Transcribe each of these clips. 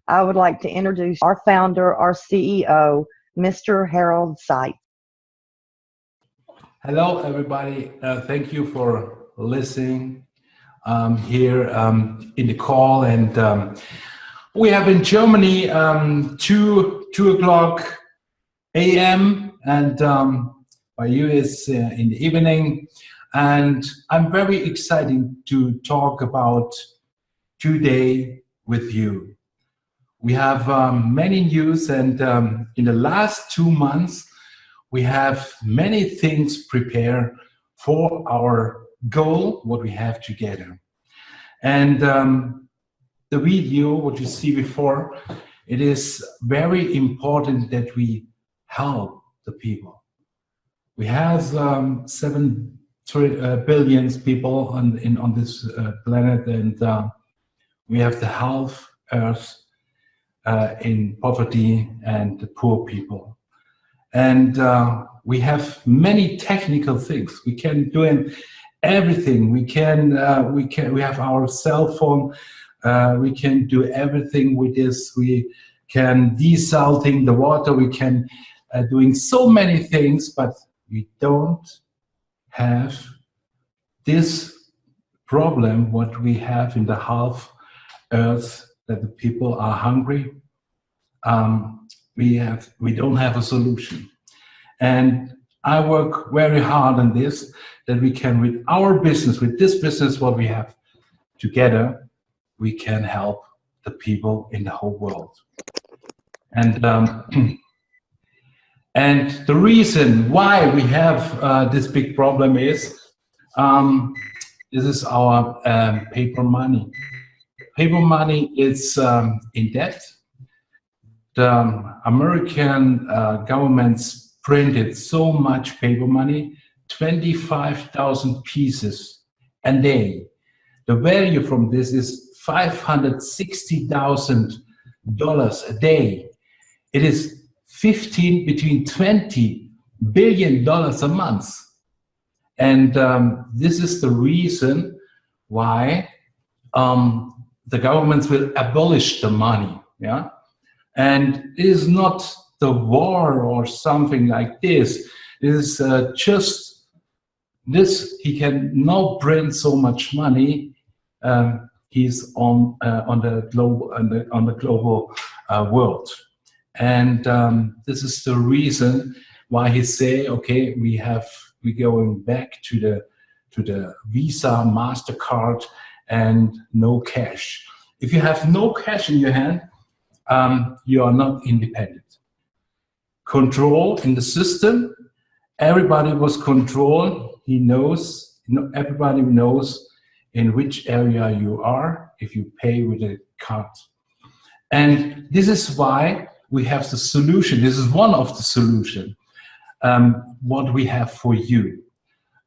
I would like to introduce our founder, our CEO, Mr. Harold Seitz. Hello, everybody. Thank you for listening here in the call. And we have in Germany 2 o'clock a.m. and by you it's in the evening. And I'm very excited to talk about today with you. We have many news, and in the last 2 months, we have many things prepared for our goal, what we have together. And the video, what you see before, it is very important that we help the people. We have 7 billion people on this planet, and we have the half Earth in poverty and the poor people. And we have many technical things. We can do everything. We have our cell phone. We can do everything with this. We can desalting the water. We can doing so many things, but we don't have this problem what we have in the half Earth, that the people are hungry. We don't have a solution. And I work very hard on this, that we can, with our business, with this business what we have together, we can help the people in the whole world. And and the reason why we have this big problem is this is our paper money. Paper money is in debt. The American governments printed so much paper money, 25,000 pieces a day. The value from this is $560,000 a day. It is between $20 billion a month. And this is the reason why the governments will abolish the money. Yeah? And it is not the war or something like this. It is just this. He can now print so much money. He's on the global world, and this is the reason why he say, okay, we going back to the Visa, MasterCard, and no cash. If you have no cash in your hand, you are not independent. Control in the system, everybody was controlled. He knows, everybody knows in which area you are if you pay with a card. And this is why we have the solution. This is one of the solutions, what we have for you.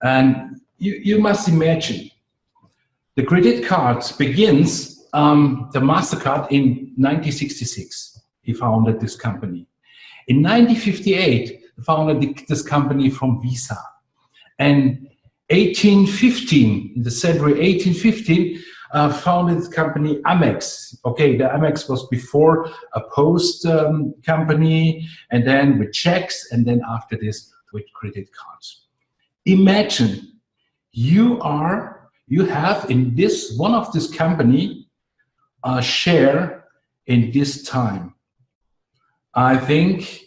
And you must imagine, the credit card begins, the MasterCard in 1966, he founded this company. In 1958, he founded this company from Visa. And 1815, in the century 1815, founded this company Amex. Okay, the Amex was before a post company, and then with checks, and then after this with credit cards. Imagine you have in this one of this company a share in this time. I think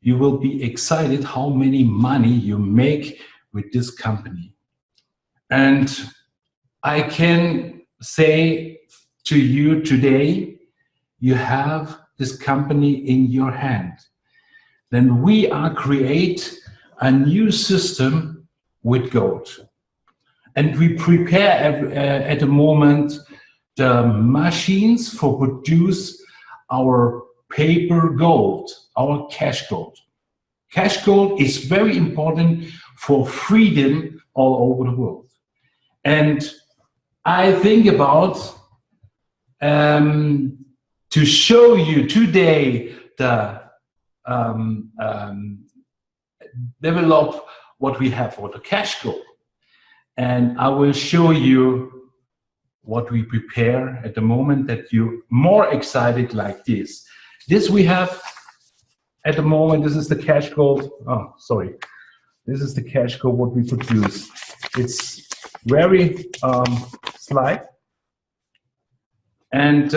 you will be excited how many money you make with this company. And I can say to you today, you have this company in your hand. Then we are create a new system with gold. And we prepare at the moment the machines for produce our paper gold, our cash gold. Cash gold is very important for freedom all over the world. And I think about to show you today the develop what we have for the cash gold. And I will show you what we prepare at the moment that you're more excited like this. This we have at the moment. This is the cash gold. Oh, sorry. This is the cash gold what we produce. It's very slight, and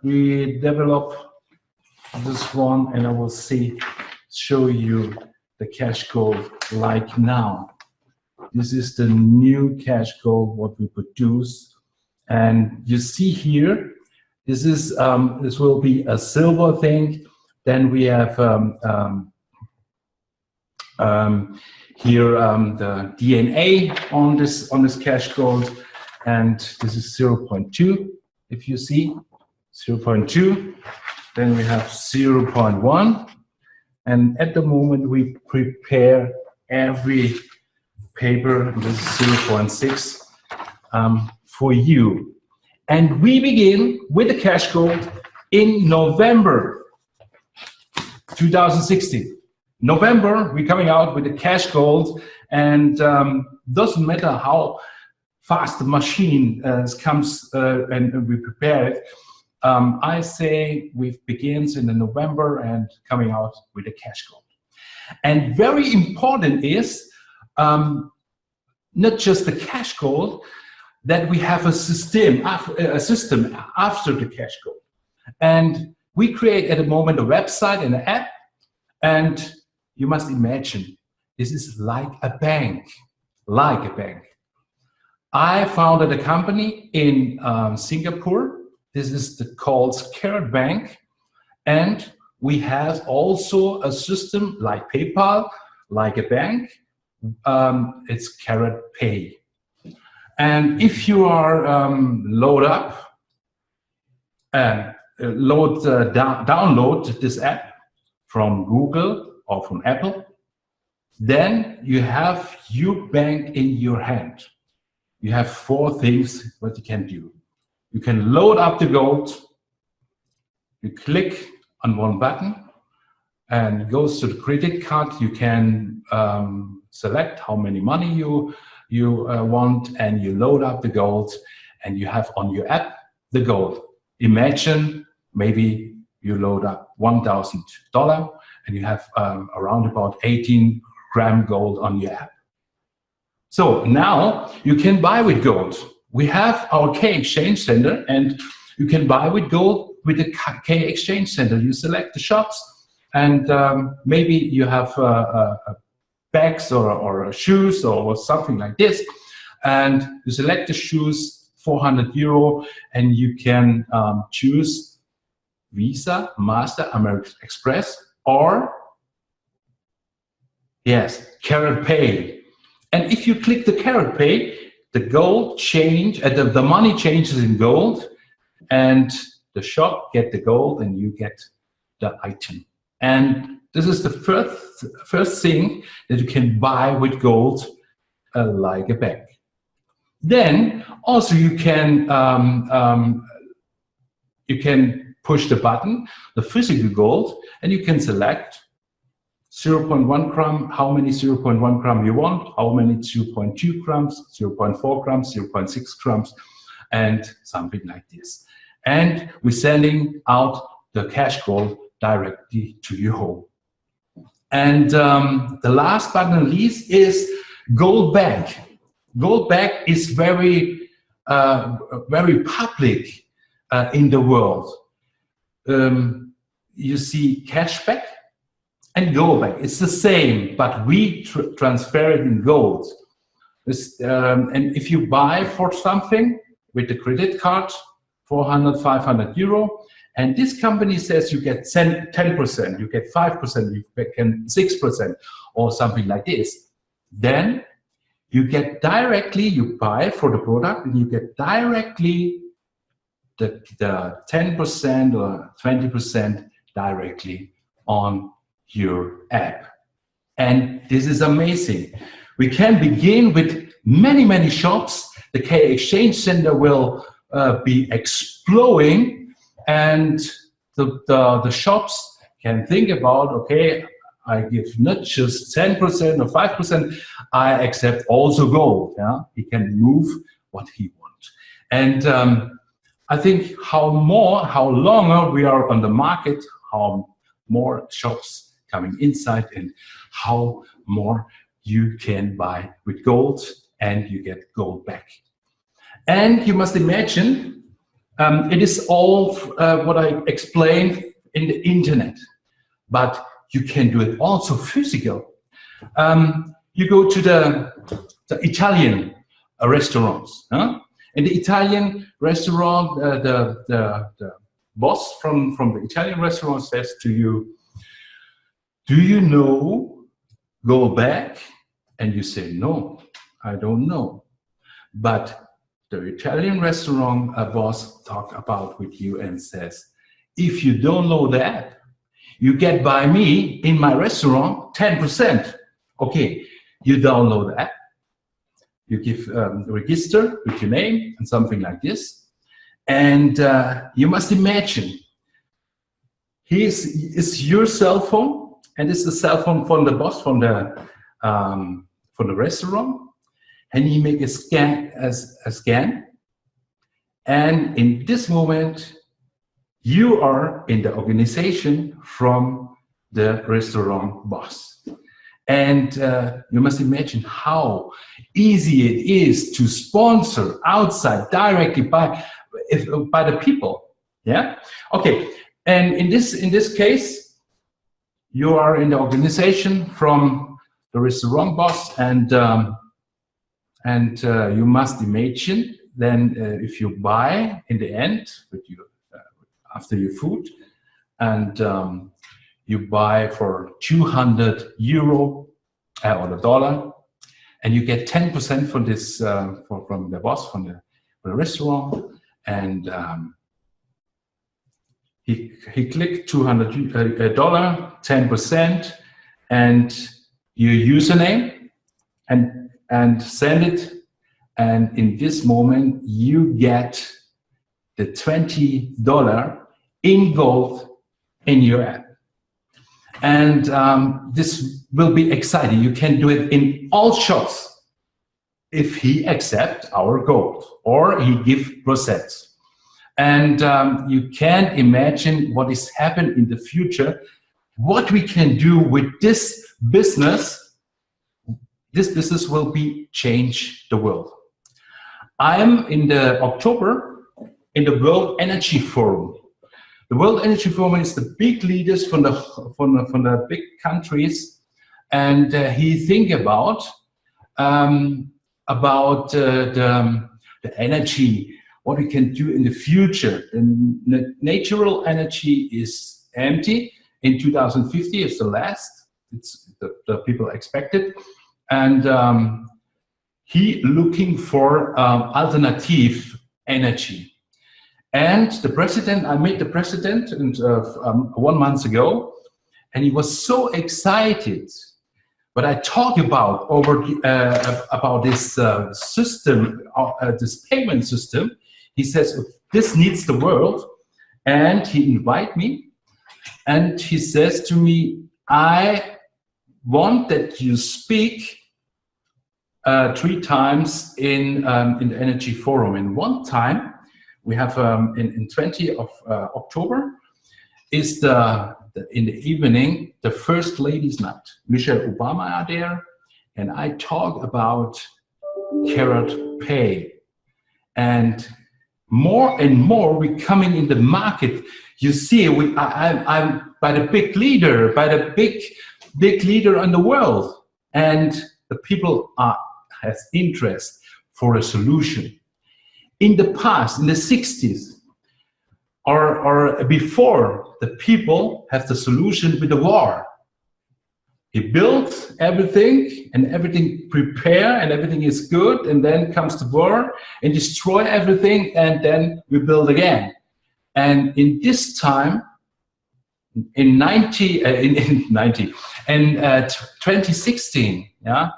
we develop this one, and I will show you the cash gold like now. This is the new cash gold what we produce, and you see here, this is this will be a silver thing. Then we have here the DNA on this cash gold, and this is 0.2. If you see 0.2, then we have 0.1, and at the moment we prepare every paper. This is 0.6 for you, and we begin with the cash gold in November 2016. November, we're coming out with the cash gold, and doesn't matter how fast the machine comes and we prepare it. I say we begins in November and coming out with the cash gold. And very important is not just the cash gold, that we have a system after the cash gold. And we create at the moment a website and an app, and you must imagine, this is like a bank, I founded a company in Singapore. This is called Karatbars, and we have also a system like PayPal, like a bank. It's Karatpay. And if you are download this app from Google or from Apple, then you have your bank in your hand. You have 4 things what you can do. You can load up the gold. You click on one button and it goes to the credit card. You can select how many money you want, and you load up the gold, and you have on your app the gold. Imagine maybe you load up $1,000 and you have around about 18-gram gold on your app. So now you can buy with gold. We have our K Exchange Center, and you can buy with gold with the K Exchange Center. You select the shops, and maybe you have bags or shoes or something like this, and you select the shoes, 400 euro, and you can choose Visa, Master, American Express, or yes, Karatpay. And if you click the Karatpay, the gold change, the money changes in gold, and the shop get the gold, and you get the item. And this is the first thing that you can buy with gold, like a bank. Then also you can push the button, the physical gold, and you can select 0.1 gram, how many 0.1 gram you want, how many 0.2 grams, 0.4 grams, 0.6 grams, and something like this. And we're sending out the cash gold directly to your home. And the last but not least is gold bag. Gold bag is very public in the world. You see cashback and gold bag. It's the same, but we transfer it in gold. And if you buy for something with the credit card, 400, 500 euro, and this company says you get 10%, you get 5%, you get 6%, or something like this, then you get directly, you buy for the product, and you get directly the 10% or 20% directly on your app. And this is amazing. We can begin with many shops. The K Exchange Center will be exploding, and the shops can think about, okay, I give not just 10% or 5%, I accept also gold. Yeah? He can move what he wants. And I think how longer we are on the market, how more shops coming inside, and how more you can buy with gold, and you get gold back. And you must imagine, it is all what I explained in the internet, but you can do it also physical. You go to the Italian restaurants. In the Italian restaurant, the boss from the Italian restaurant says to you, "Do you know go back?" And you say, "No, I don't know." But the Italian restaurant boss talk about with you and says, "If you don't know that, you get by me in my restaurant 10%. Okay, you don't know that. You give register with your name and something like this. And you must imagine, is your cell phone, and it's the cell phone from the boss from the restaurant, and he make a scan, and in this moment, you are in the organization from the restaurant boss. And you must imagine how easy it is to sponsor outside directly by the people. Yeah. Okay. And in this case, you are in the organization from the restaurant boss, and you must imagine then if you buy in the end with you after your food, and you buy for 200 euro or the dollar, and you get 10% from this from the boss from the restaurant, and he clicked $200 10%, and your username, and send it, and in this moment you get the $20 in gold in your app. And this will be exciting. You can do it in all shops if he accepts our gold or he gives receipts. And you can imagine what is happening in the future, what we can do with this business. This business will change the world. I am in the October in the World Energy Forum. The World Energy Forum is the big leaders from the big countries, and he think about the energy, what we can do in the future. The natural energy is empty. In 2050, it's the last. It's the people expected, and he looking for alternative energy. And the president, I met the president 1 month ago, and he was so excited. But I talk about this system, this payment system. He says, this needs the world, and he invite me, and he says to me, I want that you speak 3 times in the Energy Forum. And one time, we have in 20 of October, is in the evening, the First Ladies' Night. Michelle Obama are there, and I talk about Carrot Pay. And more we're coming in the market. You see, I'm by the big leader, big leader in the world, and the people has interest for a solution. In the past, in the 60s, or before, the people have the solution with the war. He built everything, and everything prepare, and everything is good, and then comes the war and destroy everything, and then we build again. And in this time, in 2016, yeah,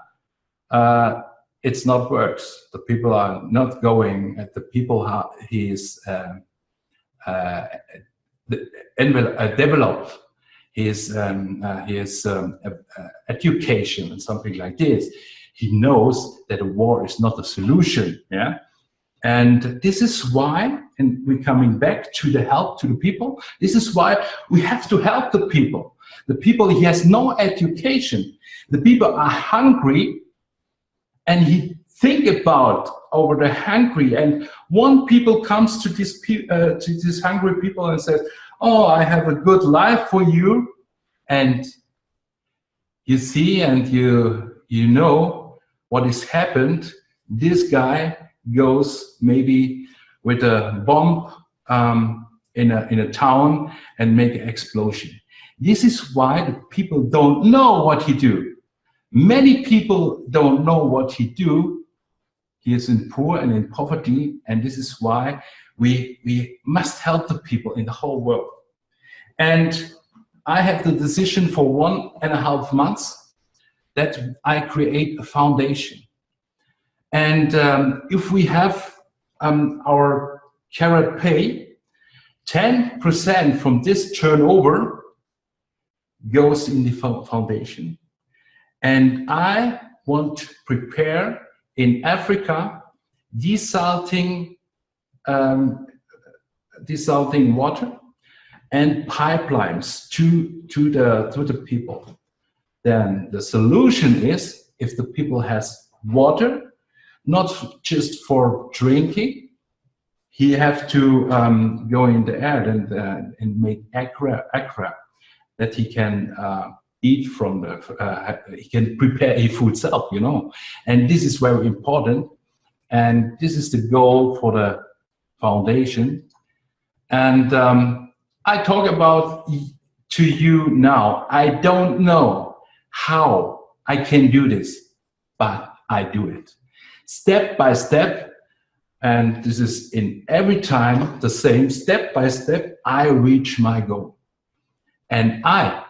it's not works. The people are not going. The people developed his education and something like this. He knows that a war is not a solution. Yeah, And this is why, and we're coming back to the help to the people, this is why we have to help the people. The people, he has no education. The people are hungry, and he think about over the hungry. And one people comes to this hungry people and says, "Oh, I have a good life for you." And you see, and you know what has happened. This guy goes maybe with a bomb in a town and make an explosion. This is why the people don't know what he do. Many people don't know what he do. He is in poor and in poverty, and this is why we must help the people in the whole world. And I have the decision for 1.5 months that I create a foundation. And if we have our Karat Pay, 10% from this turnover goes in the foundation. And I want to prepare in Africa desalting water and pipelines to the people. Then the solution is, if the people has water, not just for drinking, he have to go in the air and make accra that he can eat from he can prepare his food self, you know. And this is very important. And this is the goal for the foundation. And I talk about to you now. I don't know how I can do this, but I do it step by step. And this is in every time the same, step by step, I reach my goal. And I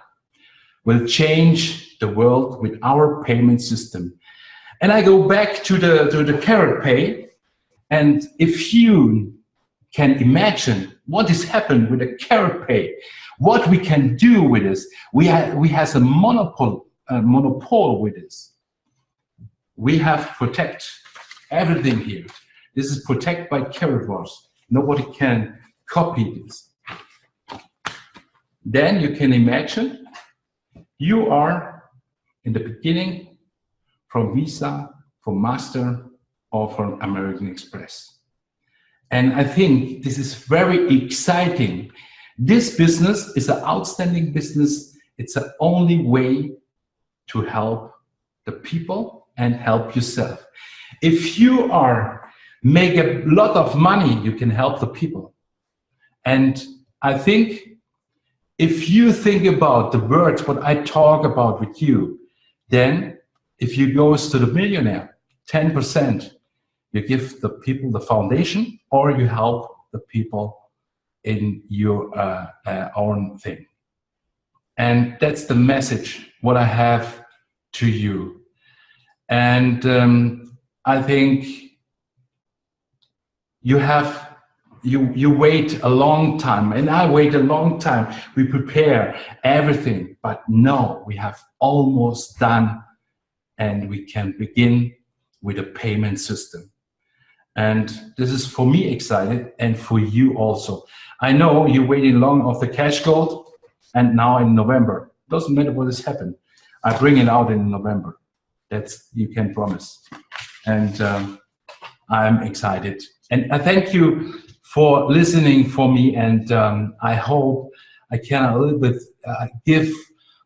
will change the world with our payment system. And I go back to the Karat Pay. And if you can imagine what has happened with the Karat Pay, what we can do with this, we have a monopoly with this. We have protect everything here. This is protected by Karatbars. Nobody can copy this. Then you can imagine you are in the beginning from Visa, from Master, or from American Express. And I think this is very exciting. This business is an outstanding business. It's the only way to help the people and help yourself. If you make a lot of money, you can help the people. And I think if you think about the words what I talk about with you, then if you goes to the millionaire, 10%, you give the people the foundation, or you help the people in your own thing. And that's the message what I have to you. And I think you wait a long time, and I wait a long time. We prepare everything, but no, we have almost done, and we can begin with a payment system. And this is for me excited, and for you also. I know you're waiting long of the cash gold, and now in November, doesn't matter what has happened, I bring it out in November. That's, you can promise. And I'm excited. And I thank you for listening for me, and I hope I can a little bit give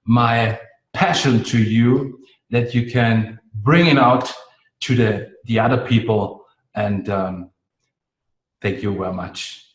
my passion to you, that you can bring it out to the other people. And thank you very much.